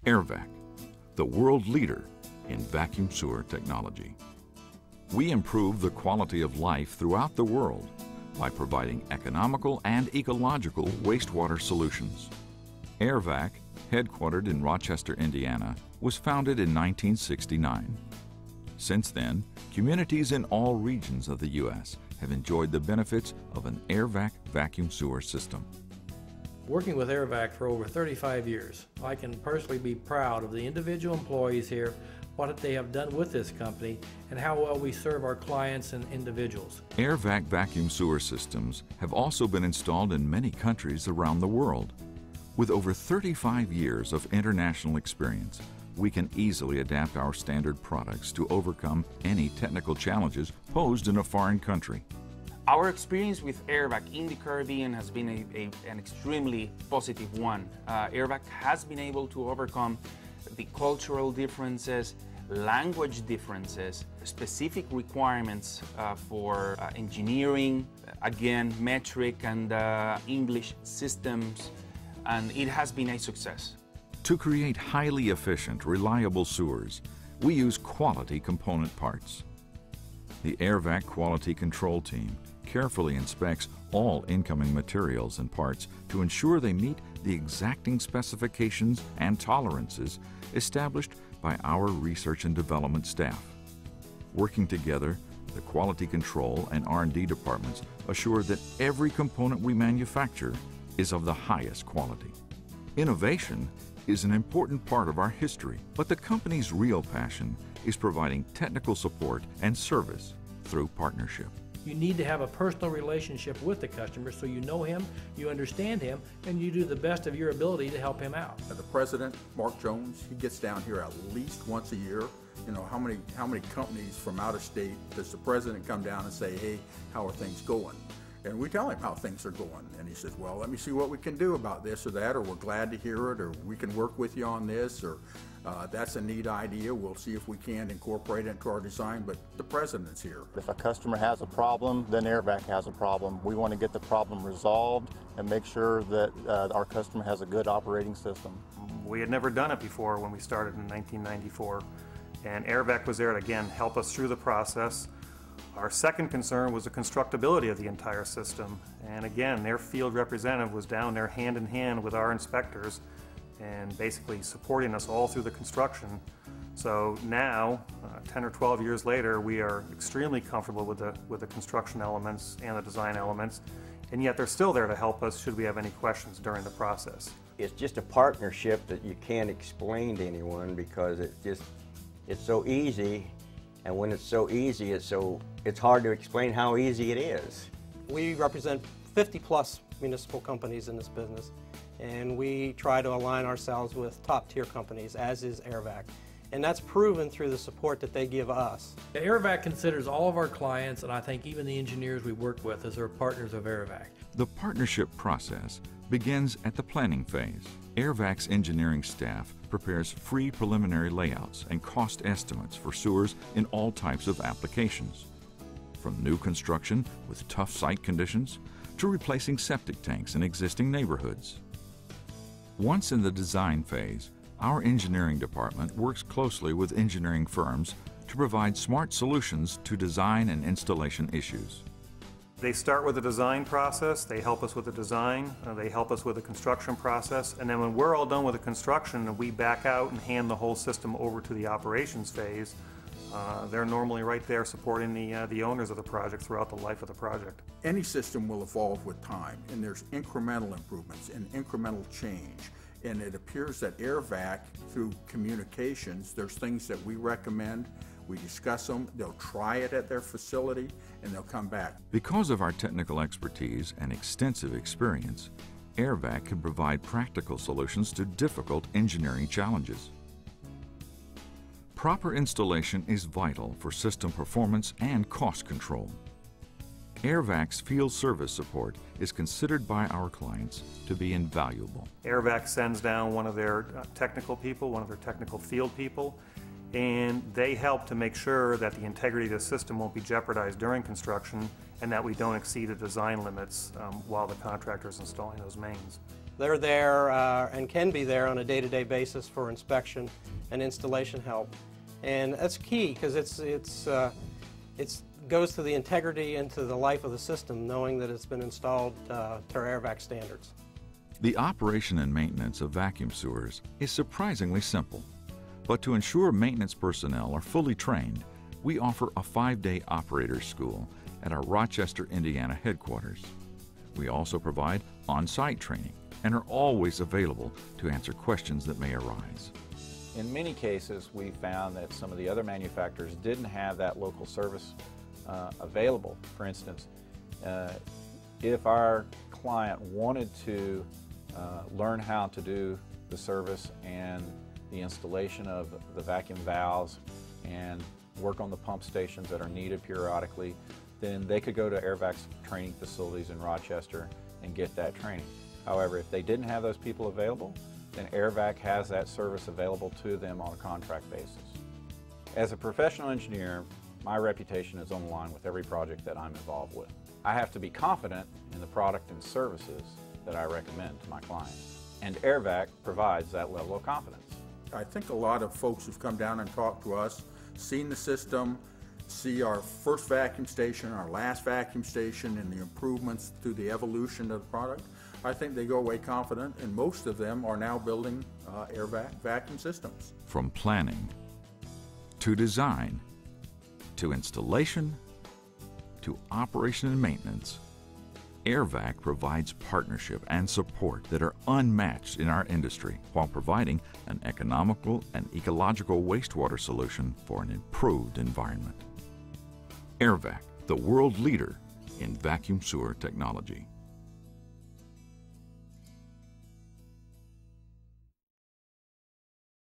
AIRVAC, the world leader in vacuum sewer technology. We improve the quality of life throughout the world by providing economical and ecological wastewater solutions. AIRVAC, headquartered in Rochester, Indiana, was founded in 1969. Since then, communities in all regions of the U.S. have enjoyed the benefits of an AIRVAC vacuum sewer system. Working with AIRVAC for over 35 years, I can personally be proud of the individual employees here, what they have done with this company, and how well we serve our clients and individuals. AIRVAC vacuum sewer systems have also been installed in many countries around the world. With over 35 years of international experience, we can easily adapt our standard products to overcome any technical challenges posed in a foreign country. Our experience with AIRVAC in the Caribbean has been an extremely positive one. AIRVAC has been able to overcome the cultural differences, language differences, specific requirements for engineering, again, metric and English systems, and it has been a success. To create highly efficient, reliable sewers, we use quality component parts. The AIRVAC Quality Control Team carefully inspects all incoming materials and parts to ensure they meet the exacting specifications and tolerances established by our research and development staff. Working together, the quality control and R&D departments assure that every component we manufacture is of the highest quality. Innovation is an important part of our history, but the company's real passion is providing technical support and service through partnership. You need to have a personal relationship with the customer so you know him, you understand him, and you do the best of your ability to help him out. The president, Mark Jones, he gets down here at least once a year. You know, how many companies from out of state does the president come down and say, hey, how are things going? And we tell him how things are going. And he says, well, let me see what we can do about this or that, or we're glad to hear it, or we can work with you on this, or that's a neat idea. We'll see if we can incorporate it into our design, but the president's here. If a customer has a problem, then AIRVAC has a problem. We want to get the problem resolved and make sure that our customer has a good operating system. We had never done it before when we started in 1994, and AIRVAC was there to, again, help us through the process. Our second concern was the constructability of the entire system, and again, their field representative was down there hand in hand with our inspectors and basically supporting us all through the construction. So now, 10 or 12 years later, we are extremely comfortable with the construction elements and the design elements, and yet they're still there to help us should we have any questions during the process. It's just a partnership that you can't explain to anyone because it's so easy, and when it's so easy, it's hard to explain how easy it is. We represent 50+ municipal companies in this business, and we try to align ourselves with top-tier companies, as is AIRVAC. And that's proven through the support that they give us. AIRVAC considers all of our clients, and I think even the engineers we work with, as our partners of AIRVAC. The partnership process begins at the planning phase. AIRVAC's engineering staff prepares free preliminary layouts and cost estimates for sewers in all types of applications, from new construction with tough site conditions to replacing septic tanks in existing neighborhoods. Once in the design phase, our engineering department works closely with engineering firms to provide smart solutions to design and installation issues. They start with the design process, they help us with the design, they help us with the construction process, and then when we're all done with the construction, we back out and hand the whole system over to the operations phase. They're normally right there supporting the owners of the project throughout the life of the project. Any system will evolve with time, and there's incremental improvements and incremental change. And it appears that AIRVAC, through communications, there's things that we recommend, we discuss them, they'll try it at their facility, and they'll come back. Because of our technical expertise and extensive experience, AIRVAC can provide practical solutions to difficult engineering challenges. Proper installation is vital for system performance and cost control. AIRVAC's field service support is considered by our clients to be invaluable. AIRVAC sends down one of their technical people, one of their technical field people, and they help to make sure that the integrity of the system won't be jeopardized during construction and that we don't exceed the design limits while the contractor is installing those mains. They're there and can be there on a day-to-day basis for inspection and installation help. And that's key because it goes to the integrity and to the life of the system, knowing that it's been installed to our AIRVAC standards. The operation and maintenance of vacuum sewers is surprisingly simple. But to ensure maintenance personnel are fully trained, we offer a 5-day operator's school at our Rochester, Indiana headquarters. We also provide on-site training and are always available to answer questions that may arise. In many cases, we found that some of the other manufacturers didn't have that local service available. For instance, if our client wanted to learn how to do the service and the installation of the vacuum valves and work on the pump stations that are needed periodically, then they could go to AIRVAC's training facilities in Rochester and get that training. However, if they didn't have those people available, then AIRVAC has that service available to them on a contract basis. As a professional engineer, my reputation is on the line with every project that I'm involved with. I have to be confident in the product and services that I recommend to my clients, and AIRVAC provides that level of confidence. I think a lot of folks who've come down and talked to us, seen the system, see our first vacuum station, our last vacuum station, and the improvements through the evolution of the product, I think they go away confident, and most of them are now building AIRVAC vacuum systems. From planning to design to installation to operation and maintenance, AIRVAC provides partnership and support that are unmatched in our industry while providing an economical and ecological wastewater solution for an improved environment. AIRVAC, the world leader in vacuum sewer technology.